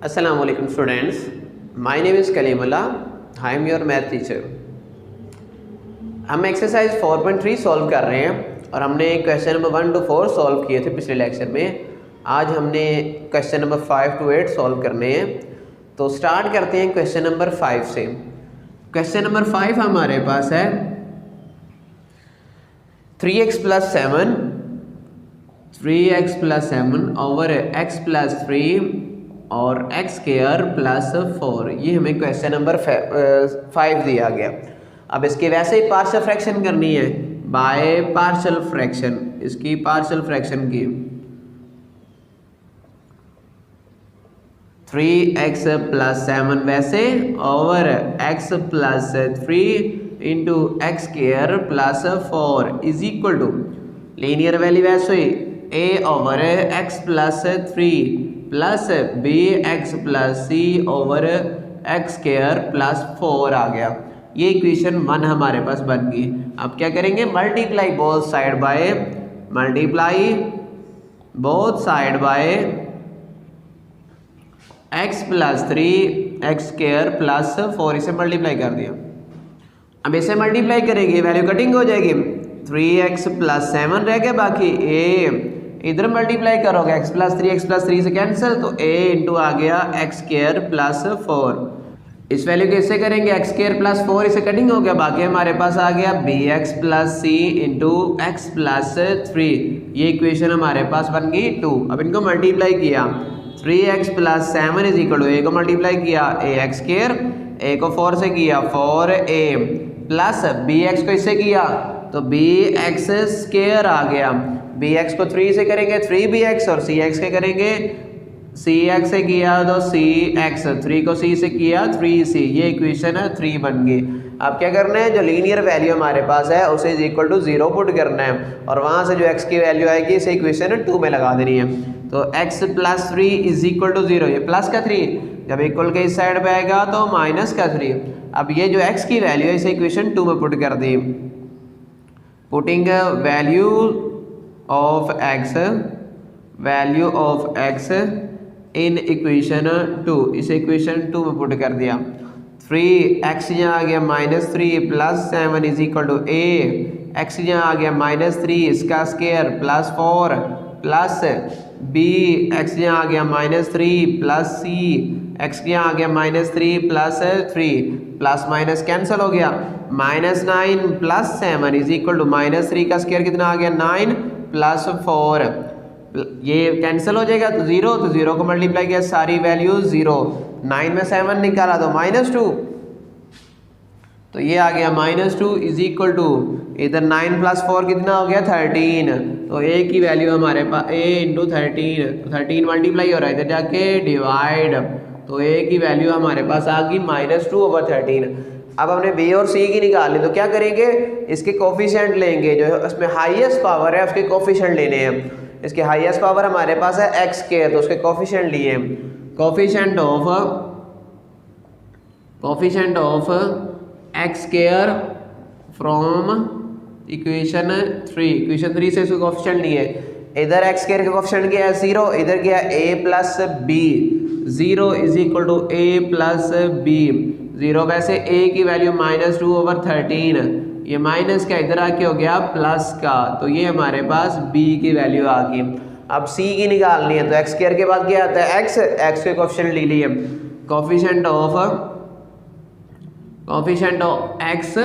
Assalamu alaikum students. My name is Kalimullah. I am your math teacher. हम exercise 4.3 solve कर रहे हैं और हमने क्वेश्चन नंबर 1 to 4 सॉल्व किए थे पिछले लेक्चर में। आज हमने क्वेश्चन नंबर 5 to 8 सॉल्व करने हैं। तो स्टार्ट करते हैं क्वेश्चन नंबर 5 से। क्वेश्चन नंबर 5 हमारे पास है 3x + 7 ओवर x + 3 और x² + 4। ये हमें क्वेश्चन नंबर 5 दिया गया। अब इसके वैसे ही पार्शियल फ्रैक्शन करनी है बाय पार्शियल फ्रैक्शन। इसकी पार्शियल फ्रैक्शन की 3x + 7 वैसे over x + 3 into x² + 4 is equal to linear value वैसे ही a over x + 3 plus bx + c ओवर x² + 4 आ गया। ये इक्वेशन 1 हमारे पास बन गई। अब क्या करेंगे, multiply both side by x + 3 x² + 4। इसे मल्टीप्लाई कर दिया। अब इसे मल्टीप्लाई करेंगे, वैल्यू कटिंग हो जाएगी। 3x + 7 रह गया, बाकी a इधर मल्टीप्लाई करोगे x + 3 से कैंसिल, तो a इंटू आ गया x² + 4। इस वैल्यू को इससे करेंगे x² + 4, इसे कटिंग हो गया, बाकी हमारे पास आ गया bx + c इंटू x + 3। ये इक्वेशन हमारे पास बन गई 2। अब इनको मल्टीप्लाई किया, 3x + 7 is equal to a को मल्टीप्लाई किया ax², a को 4 से किया 4a प्लस bx को इससे किया तो bx² आ गया। bx को 3 से करेंगे 3bx और cx के करेंगे cx से किया तो cx, 3 को c से किया 3c। ये इक्वेशन 3 बन गई। अब क्या करना है, जो लीनियर वैल्यू हमारे पास है उसे इज इक्वल टू 0 पुट करना है और वहां से जो x की वैल्यू आएगी इसे इक्वेशन 2 में लगा देनी है। तो x + 3 इज इक्वल टू 0, ये प्लस का 3 जब इक्वल के इस साइड पे आएगा तो माइनस का 3। अब ये जो x की वैल्यू है इसे इक्वेशन 2 में पुट कर दी। Putting value of x in equation 2, इसे इक्वेशन 2 में पुट कर दिया। 3x यहाँ आ गया -3 + 7 is equal to a, x यहाँ आ गया -3 इसका स्क्वायर + 4 प्लस b, x यहाँ आ गया -3 + c, x यहाँ आ गया -3 + 3 प्लस माइनस कैंसिल हो गया। -9 + 7 इज इक्वल टू -3 का स्क्वायर कितना आ गया 9 + 4। ये कैंसिल हो जाएगा तो 0, तो 0 को मल्टीप्लाई किया सारी वैल्यू 0। 9 में 7 निकाला तो -2, तो ये आ गया -2 इज इक्वल टू इधर 9 + 4 कितना हो गया 13। तो a की वैल्यू हमारे पास a × 13, तो 13 मल्टीप्लाई हो रहा है इधर जाके डिवाइड, तो a की वैल्यू हमारे पास आ गई -2/13। अब हमने b और c की निकालनी, तो क्या करेंगे, इसके कोफिशिएंट लेंगे, जो इसमें हाईएस्ट पावर है उसके कोफिशिएंट लेने हैं। इसके हाईएस्ट पावर हमारे पास है x², तो उसके कोफिशिएंट लिए coefficient of x² from equation 3 से इसको कोफिशिएंट लिए। इधर x² का कोफिशिएंट क्या है 0, इधर क्या है a + b, 0 is equal to a + b। 0 वैसे a की वैल्यू -2/13, ये माइनस का इधर आके हो गया प्लस का, तो ये हमारे पास b की वैल्यू आ गई। अब c की निकालनी है, तो x² के बाद क्या आता है x के कोफिशिएंट ले लिए। Coefficient of x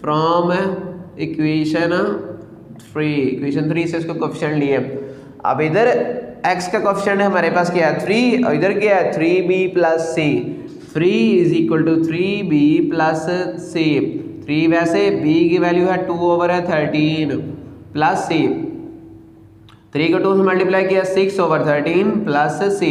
from equation 3 से इसको कोफिशिएंट लिए। अब इधर x का कोफिशिएंट है हमारे पास क्या है 3 और इधर क्या है 3b + c। 3 is equal to 3b + c। 3 वैसे b की वैल्यू है 2/13 प्लस c, 3 को 2 से मल्टीप्लाई किया 6/13 प्लस c।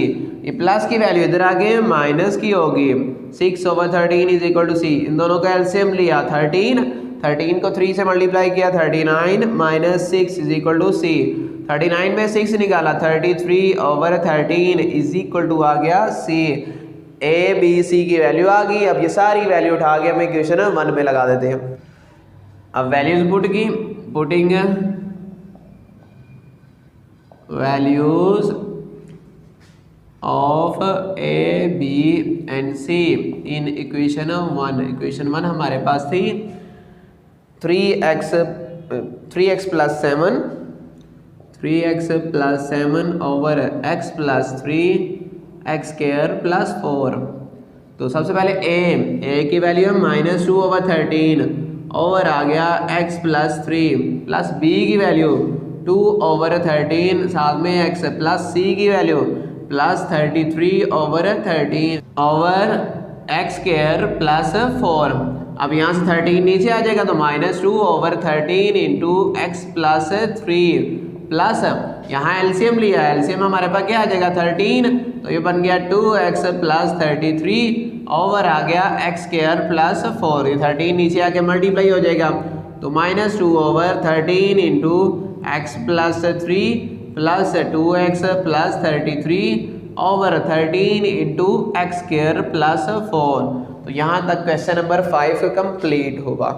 ये प्लस की वैल्यू इधर आ गई माइनस की होगी 6/13 इज इक्वल टू c। इन दोनों का एलसीएम लिया 13 को 3 से मल्टीप्लाई किया 39 - 6 इज इक्वल टू c। 39 में 6 निकाला 33/13 इज इक्वल टू आ गया c। a b c की वैल्यू आ गई। अब ये सारी वैल्यू उठा के हम इक्वेशन 1 में लगा देते हैं। अब वैल्यूज पुट की, putting values of A B and C in equation 1। Equation 1 हमारे पास थी 3x plus 7 over x plus 3 x square plus 4। तो सबसे पहले ए की वैल्यू है -2/13 ओवर आ गया x प्लस 3 प्लस बी की वैल्यू 2/13 साथ में x प्लस सी की value plus 33/13 over x square plus 4। अब यहाँ से 13 नीचे आ जाएगा तो -2/13 इंटू एक्स प्लस 3 प्लस यहाँ एलसीएम लिया है, एलसीएम हमारे पास क्या आ जाएगा 13, तो ये बन गया 2x प्लस 33 ओवर आ गया एक्स स्क्वायर प्लस 4। ये 13 नीचे आके मल्टीप्लाई हो जाएगा तो -2/13 into x plus 3 plus 2x plus 33 over 13 into x square plus 4। तो यहाँ तक क्वेश्चन नंबर 5 कंप्लीट होगा।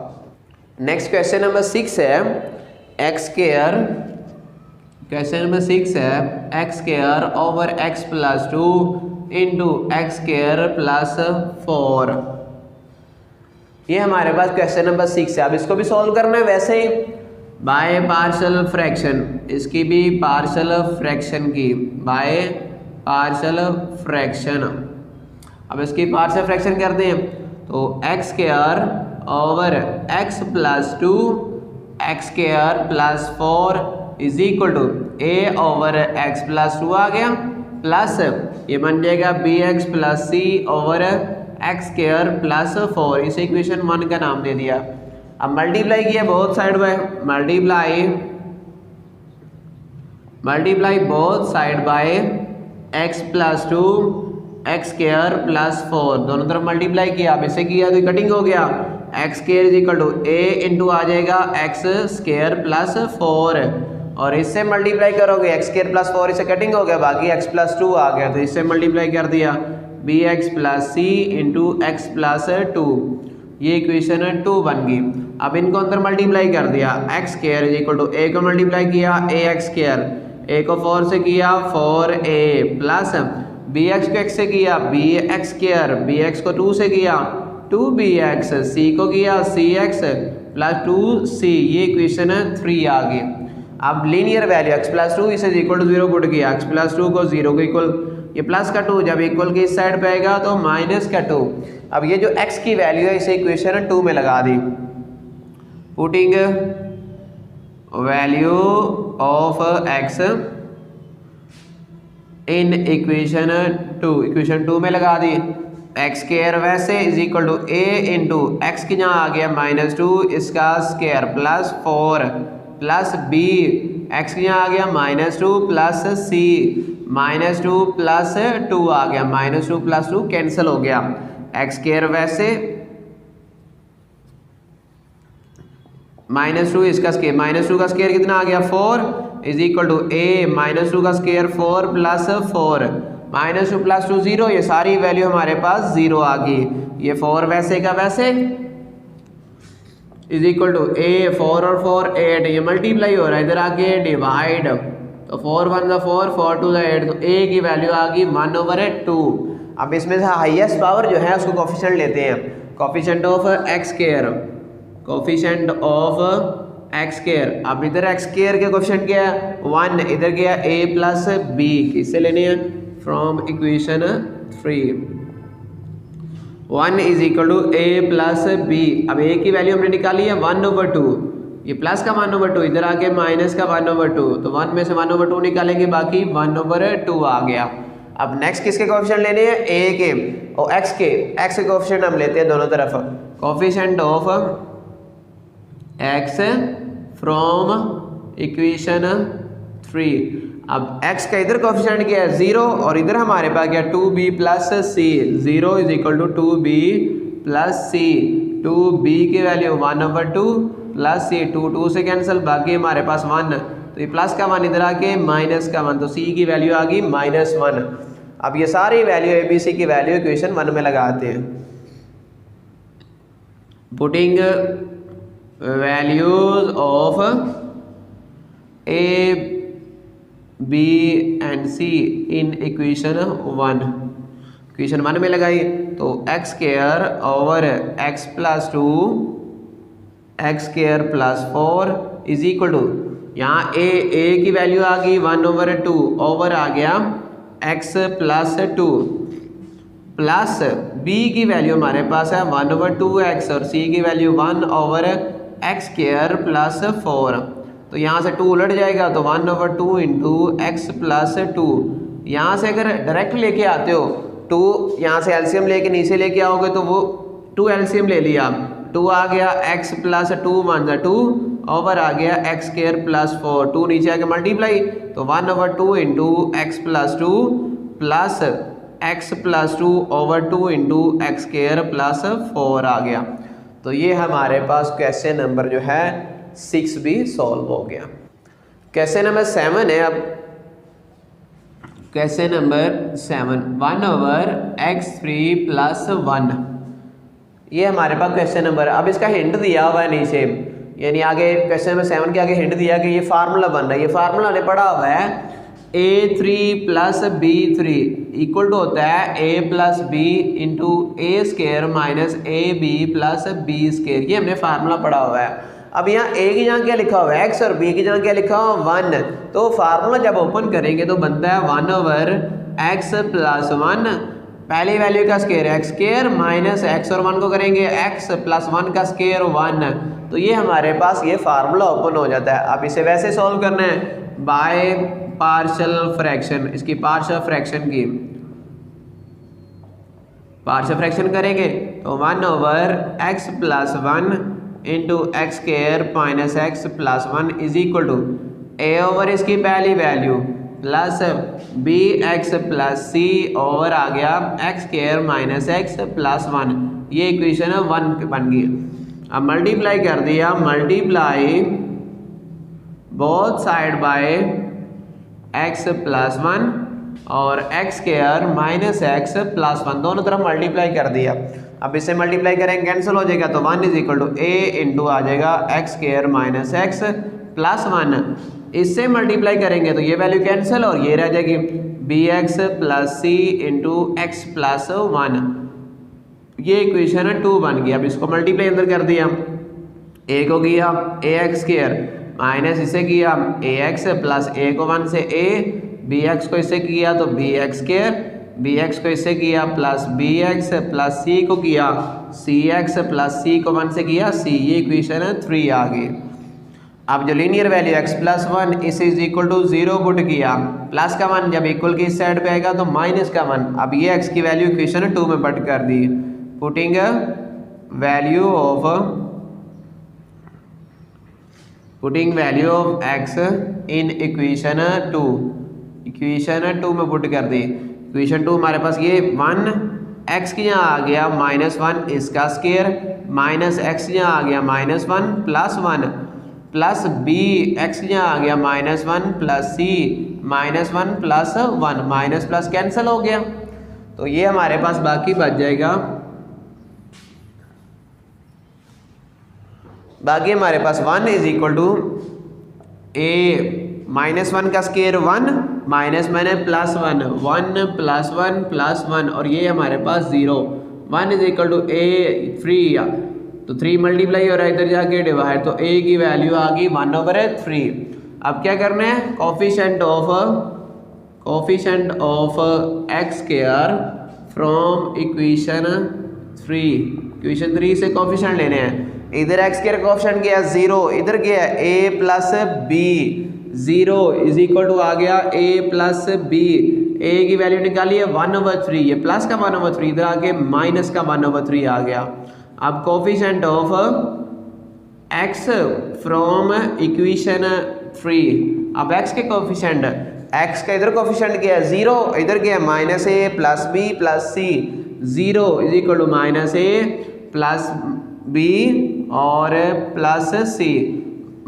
नेक्स्ट क्वेश्चन नंबर 6 है एक्स स्क्वायर। क्वेश्चन नंबर 6 है x square over x plus 2 into x square plus 4। ये हमारे पास क्वेश्चन नंबर 6 है। अब इसको भी सॉल्व करना है वैसे ही बाय पार्शियल फ्रैक्शन, इसकी भी पार्शियल फ्रैक्शन की बाय पार्शियल फ्रैक्शन। अब इसकी पार्शियल फ्रैक्शन करते हैं तो x square over x plus 2 x square plus 4 is equal to A over x plus 2 आ गया प्लस ये बन जाएगा बी एक्स प्लस सी ओवर एक्स स्क्वायर प्लस 4। इसे इक्वेशन 1 का नाम दे दिया। अब मल्टीप्लाई किया both side by multiply both side by x plus 2 x square plus 4 दोनों तरफ मल्टीप्लाई किया। अब इसे किया तो कटिंग हो गया x square is equal to a into आ जाएगा एक्स स्क्वायर प्लस 4 और इससे मल्टीप्लाई करोगे एक्स स्क्वायर प्लस 4 इसे कटिंग हो गया बाकी एक्स प्लस 2 आ गया तो इससे मल्टीप्लाई कर दिया बी एक्स प्लस सी इंटू एक्स प्लस 2। ये इक्वेशन 2 बन गई। अब इनको अंदर मल्टीप्लाई कर दिया x square is equal to a को मल्टीप्लाई किया ए एक्स स्क्वायर, ए को 4 से किया 4a प्लस बी एक्स को x से किया B x square, B x को 2 से किया 2bx, सी को किया सी एक्स प्लस 2c। ये इक्वेशन 3 आ गई। अब लीनियर वैल्यू x प्लस 2 इसे इक्वल टू 0 पुट किया x प्लस 2 को 0 को इक्वल, ये प्लस का 2 जब इक्वल के इस साइड पे आएगा तो माइनस का 2। अब ये जो x की वैल्यू है इसे इक्वेशन 2 में लगा दी। Putting value of x in equation 2, equation 2 में लगा दी। एक्स स्क्वायर वैसे is equal to a into x की जहाँ आ गया -2 इसका square plus 4 plus B x की यहाँ आ गया -2 प्लस सी -2 प्लस 2 आ गया -2 प्लस 2 कैंसिल हो गया। एक्स स्क्वायर वैसे -2 इसका स्क्वायर -2 का स्क्वायर कितना आ गया 4 इज इक्वल टू ए -2 का स्क्वायर 4 प्लस 4 -2 प्लस 2 0। ये सारी वैल्यू हमारे पास 0 आ गई। ये 4 वैसे का वैसे इज इक्वल टू ए 4 और 4 8, ये मल्टीप्लाई हो रहा है इधर आके डिवाइड तो 4 1 4 4 2 8 तो ए की वैल्यू आ गई 1/2। अब इसमें से हाईएस्ट पावर जो है उसको कोफिशिएंट लेते हैं, coefficient of x square, coefficient of x square. अब इधर एक्स स्क्वायर के कोफिशिएंट क्या है 1, इधर क्या है a प्लस बी, किससे लेने हैं from equation 3। 1 is equal to a plus B. अब a की वैल्यू हमने निकाली है 1/2, ये प्लस का 1/2 इधर आके माइनस का 1/2 तो 1 में से 1/2 निकालेंगे बाकी 1/2 आ गया। अब नेक्स्ट किसके कोफिशिएंट लेने हैं a के और x के कोफिशिएंट हम लेते हैं दोनों तरफ, coefficient of x from equation 3। अब x का इधर कोफिशिएंट क्या है 0 और इधर हमारे पास क्या 2b plus C, 0 is equal to 2b plus C, 2b की वैल्यू 1/2 प्लस सी, 2 से कैंसिल बाकी हमारे पास 1 तो ये प्लस का 1 इधर आके माइनस का 1 तो c की वैल्यू आ गई -1। अब ये सारी वैल्यू ए बी सी की वैल्यू इक्वेशन 1 में लगाते हैं। Putting values of A B and C in equation 1। Equation 1 में लगाई तो x square over x plus 2 x square plus 4 is equal to, यहाँ ए की वैल्यू आ गई 1/2 ओवर आ गया एक्स प्लस 2 प्लस बी की वैल्यू हमारे पास है 1/2x और सी की वैल्यू 1/x स्क्वायर प्लस 4। तो यहाँ से 2 उलट जाएगा तो 1/2 इंटू एक्स प्लस 2। यहाँ से अगर डायरेक्ट लेके आते हो 2, यहाँ से एलसीएम लेके नीचे लेके आओगे तो वो 2 एलसीएम ले लिया, 2 आ गया x प्लस 2 × 2 ओवर आ गया एक्स स्क्वायर प्लस 4, 2 नीचे आके मल्टीप्लाई तो 1/2 into x plus 2 plus x plus 2 over 2 into x square plus 4 आ गया। तो ये हमारे पास क्वेश्चन नंबर जो है 6 भी सॉल्व हो गया। क्वेश्चन नंबर 7 है। अब क्वेश्चन नंबर 7 1/x3 प्लस 1, ये हमारे पास क्वेश्चन नंबर। अब इसका हिंट दिया हुआ है नीचे, यानी आगे क्वेश्चन नंबर 7 के आगे हिंट दिया कि ये फार्मूला बन रहा है। ये फार्मूला हमने पढ़ा हुआ है a3 plus b3 equal to होता है a plus B into A square minus A B plus B square. ये हमने फार्मूला पढ़ा हुआ है। अब यहाँ a की जगह क्या लिखा हुआ है x और b की जगह क्या लिखा हुआ 1, तो फार्मूला जब ओपन करेंगे तो बनता है 1/x प्लस 1, पहली वैल्यू का square x square minus x और 1 को करेंगे x प्लस 1 का स्क्वायर 1। तो ये हमारे पास ये फार्मूला ओपन हो जाता है। अब इसे वैसे सॉल्व करना है बाय पार्शियल फ्रैक्शन, इसकी पार्शियल फ्रैक्शन की पार्शियल फ्रैक्शन करेंगे तो 1/x plus 1 into x square minus x plus 1 is equal to a over इसकी पहली वैल्यू प्लस बी एक्स प्लस सी ओवर आ गया x square minus x plus 1। ये इक्वेशन 1 बन गई। अब मल्टीप्लाई कर दिया, multiply both side by x plus 1 और x square minus x plus 1, दोनों तरफ मल्टीप्लाई कर दिया। अब इसे मल्टीप्लाई करेंगे कैंसिल हो जाएगा तो 1 is equal to a into आ जाएगा x square minus x plus 1। इससे मल्टीप्लाई करेंगे तो ये वैल्यू कैंसिल और ये रह जाएगी बी एक्स प्लस सी इंटू एक्स प्लस 1। ये इक्वेशन 2 बन गया। अब इसको मल्टीप्लाई अंदर कर दिया, a को किया ए एक्स स्क्वायर माइनस इसे किया ए एक्स प्लस a को 1 से a, बी एक्स को इससे किया तो B x square, B x को इससे किया plus B x plus C को किया सी एक्स प्लस सी को 1 से किया c। ये इक्वेशन 3 आ गई। अब जो लीनियर वैल्यू x प्लस 1 इस इज इक्वल टू 0 पुट किया, प्लस का 1 जब इक्वल की इस साइड पे आएगा तो माइनस का 1। अब ये x की वैल्यू इक्वेशन 2 में पुट कर दी, putting value of x in equation 2, equation 2 में पुट कर दी। इक्वेशन 2 हमारे पास ये 1 x की यहाँ आ गया -1 इसका स्क्वायर माइनस x यहाँ आ गया -1 प्लस 1 प्लस बी एक्स यहाँ आ गया -1 प्लस सी -1 प्लस 1, माइनस प्लस कैंसिल हो गया। तो ये हमारे पास बाकी बच जाएगा, बाकी हमारे पास 1 इज इक्वल टू a -1 का स्क्वायर 1 माइनस मैंने प्लस 1 1 प्लस 1 प्लस 1 और ये हमारे पास 0। 1 इज इक्वल टू a 3, तो 3 मल्टीप्लाई हो रहा है इधर जाके डिवाइड, तो a की वैल्यू आ गई 1/3। अब क्या करना है coefficient of x square from equation 3 से कोफिशिएंट लेने हैं। इधर एक्स स्क्वायर कोफिशिएंट गया 0, इधर गया a plus b, 0 is equal to आ गया a प्लस बी, a की वैल्यू निकाली है 1/3, ये प्लस का 1/3 इधर आके माइनस का 1/3 आ गया। अब coefficient of x from equation 3, अब x के कोफिशिएंट, x का इधर कोफिशिएंट क्या है 0, इधर क्या है -a plus b plus c, 0 is equal to -a plus b और प्लस c,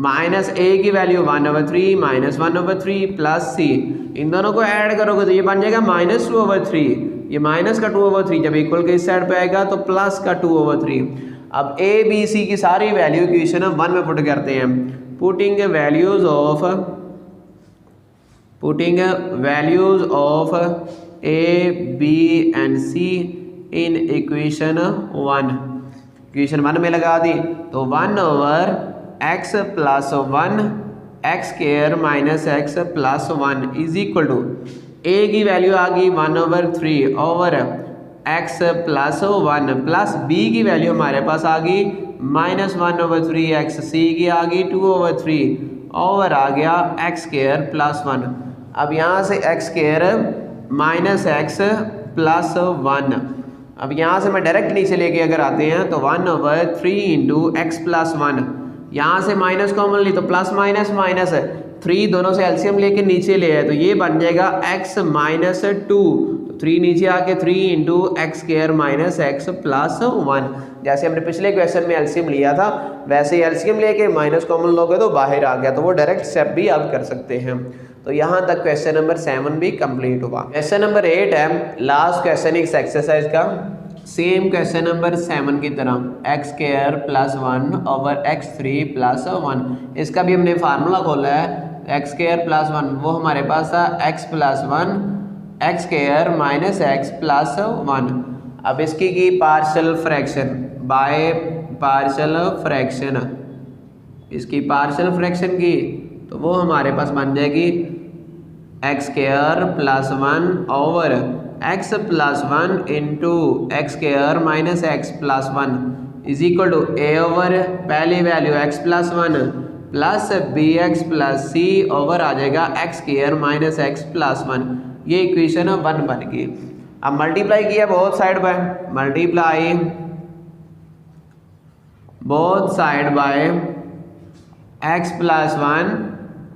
माइनस a की वैल्यू 1/3 -1/3 प्लस c, इन दोनों को ऐड करोगे तो ये बन जाएगा -2/3, ये माइनस का 2/3 जब इक्वल के इस साइड पे आएगा तो प्लस का 2/3। अब a b c की सारी वैल्यू इक्वेशन 1 में पुट करते हैं, putting values of putting values of A B and C in equation 1, equation 1 में लगा दी तो 1/x plus 1 x square minus x plus 1 is equal to a की वैल्यू आ गई 1/3 over x plus 1 plus b की वैल्यू हमारे पास आ गई -1/3 एक्स, सी की आ गई 2/3 ओवर आ गया एक्स स्क्वायर प्लस 1। अब यहाँ से x square minus x plus 1, अब यहाँ से मैं डायरेक्ट नीचे लेके अगर आते हैं तो 1/3 इंटू एक्स प्लस 1, यहाँ से माइनस कॉमन ली तो प्लस माइनस माइनस 3 दोनों से एलसीएम लेके नीचे ले आए तो ये बन जाएगा x माइनस 2, 3 नीचे आके 3 into x square minus x plus 1। जैसे हमने पिछले क्वेश्चन में एलसीएम लिया था वैसे एलसीएम लेके माइनस कॉमन लोगे तो बाहर आ गया, तो वो डायरेक्ट स्टेप भी आप कर सकते हैं। तो यहाँ तक क्वेश्चन नंबर 7 भी कंप्लीट हुआ। क्वेश्चन नंबर 8 है लास्ट क्वेश्चन इस एक्सरसाइज का, सेम क्वेश्चन नंबर 7 की तरह x square plus 1 over x3 plus 1। इसका भी हमने फार्मूला खोला है, एक्स स्क्वायर प्लस 1 वो हमारे पास था x plus 1 x square minus x plus 1। अब इसकी की partial fraction by partial fraction, इसकी पार्शियल फ्रैक्शन की तो वो हमारे पास बन जाएगी x square plus 1 over x plus 1 into x square minus x plus 1 is equal to A over पहली value x plus 1 plus B x plus सी over आ जाएगा x square minus x plus 1। ये इक्वेशन 1 बन गई। अब multiply किया both side by, multiply both side by x plus 1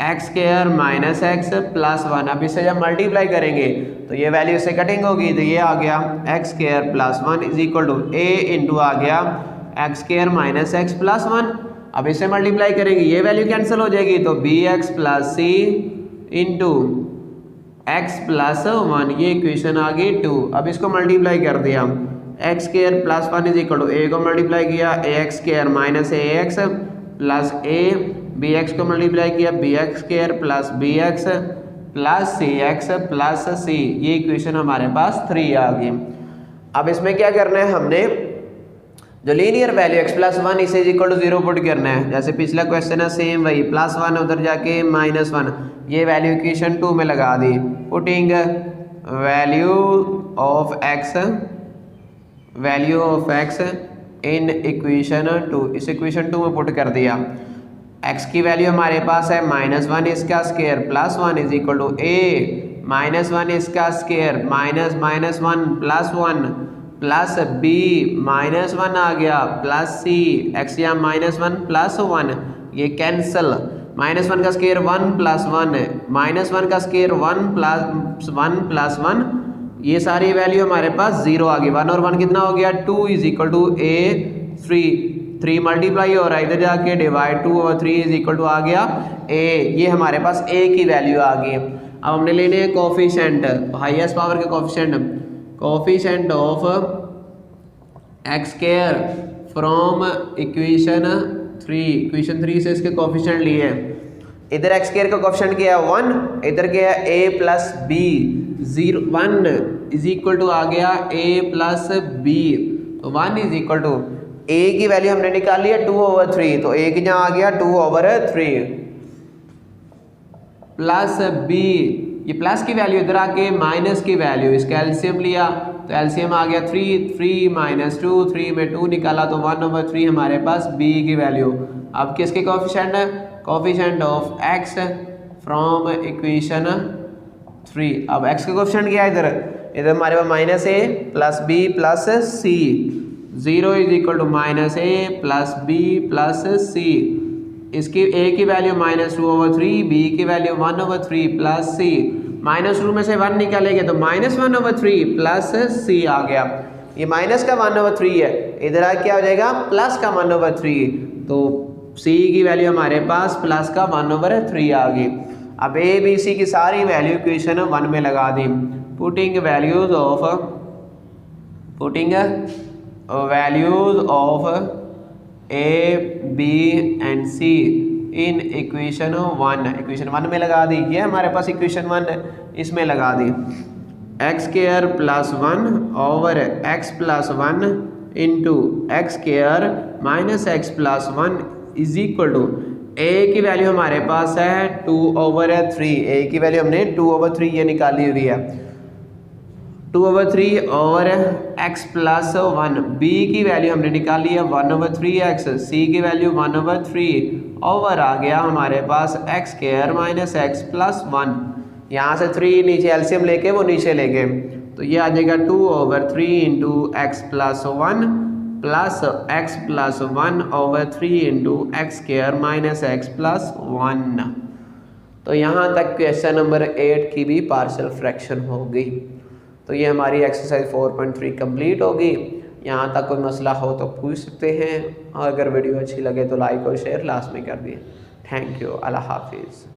x square minus x plus 1। अब इसे जब मल्टीप्लाई करेंगे तो ये वैल्यू से कटिंग होगी तो ये आ गया x square plus 1 is equal to a into आ गया x square minus x plus 1। अब इसे मल्टीप्लाई करेंगे ये वैल्यू कैंसिल हो जाएगी तो बी एक्स प्लस सी इंटू एक्स प्लस 1, ये इक्वेशन आ गई 2। अब इसको मल्टीप्लाई कर दिया x square plus 1 is equal to a को मल्टीप्लाई किया a x square minus a x plus a, b x को मल्टीप्लाई किया B x square plus B x plus c x plus c, ये equation हमारे पास 3 आ गई। अब इसमें क्या करना है, हमने जो लीनियर वैल्यू x प्लस 1 इसे इक्वल टू 0 पुट करना है। जैसे पिछला क्वेश्चन है सेम वही प्लस 1 उधर जाके -1, ये वैल्यू इक्वेशन 2 में लगा दी। Putting value of x in equation 2, इस इक्वेशन 2 में पुट कर दिया। x की वैल्यू हमारे पास है -1 इसका square plus 1 is equal to a -1 इसका square minus -1 plus 1 plus b -1 आ गया प्लस c x या -1 प्लस 1, ये कैंसल। -1 का स्क्वायर 1 प्लस 1 -1 का स्क्वायर 1 प्लस 1, ये सारी वैल्यू हमारे पास 0 आ गई। 1 और 1 कितना हो गया 2 is equal to a 3 multiply हो रहा है इधर जाके डिवाइड 2 और 3 इज इक्वल टू आ गया a, ये हमारे पास a की वैल्यू आ गई। अब हमने लेने हैं कोफिशिएंट, हाईएस्ट पावर के coefficient of x square from equation 3 से इसके कोफिशिएंट लिए हैं। इधर एक्स स्क्वायर का कोफिशिएंट क्या है 1, इधर क्या है a plus b 1 is equal to आ गया a प्लस बी, तो 1 इज इक्वल टू a की वैल्यू हमने निकाली है 2/3 तो a की जहाँ आ गया 2/3 प्लस b, ये प्लस की वैल्यू इधर आके माइनस की वैल्यू, इसका एलसीएम लिया तो एलसीएम आ गया 3 माइनस 2, 3 में 2 निकाला तो 1/3 हमारे पास b की वैल्यू। अब किसके कोफिशिएंट है, coefficient of x from equation 3। अब x का कोफिशिएंट क्या है इधर हमारे पास minus a plus b plus c, 0 is equal to -a plus b plus c, इसकी a की वैल्यू -2/3, b की वैल्यू 1/3 प्लस c, -2 में से 1 निकालेंगे तो -1/3 प्लस c आ गया। ये माइनस का 1/3 है, इधर आ क्या हो जाएगा प्लस का 1/3, तो c की वैल्यू हमारे पास प्लस का 1/3 आ गई। अब a b c की सारी वैल्यू इक्वेशन 1 में लगा दी। Putting values of a b and c in equation 1, equation 1 में लगा दी, ये हमारे पास इक्वेशन 1 है, इसमें लगा दी x square plus 1 over x plus 1 into x square minus x plus 1 is equal to a की वैल्यू हमारे पास है 2/3, ए की वैल्यू हमने 2/3 ये निकाली हुई है, 2/3 और x प्लस 1, b की वैल्यू हमने निकाली है 1/3x, c की वैल्यू 1/3 ओवर आ गया हमारे पास x square minus x plus 1, यहाँ से 3 नीचे एलसीएम लेके वो नीचे ले गए, तो ये आ जाएगा 2/3 into x plus 1 plus x plus 1/3 into x square minus x plus 1। तो यहाँ तक क्वेश्चन नंबर 8 की भी पार्शियल फ्रैक्शन हो गई। तो ये हमारी एक्सरसाइज 4.3 कंप्लीट होगी। यहाँ तक कोई मसला हो तो पूछ सकते हैं, और अगर वीडियो अच्छी लगे तो लाइक और शेयर लास्ट में कर दिए। थैंक यू, अल्लाह हाफिज़।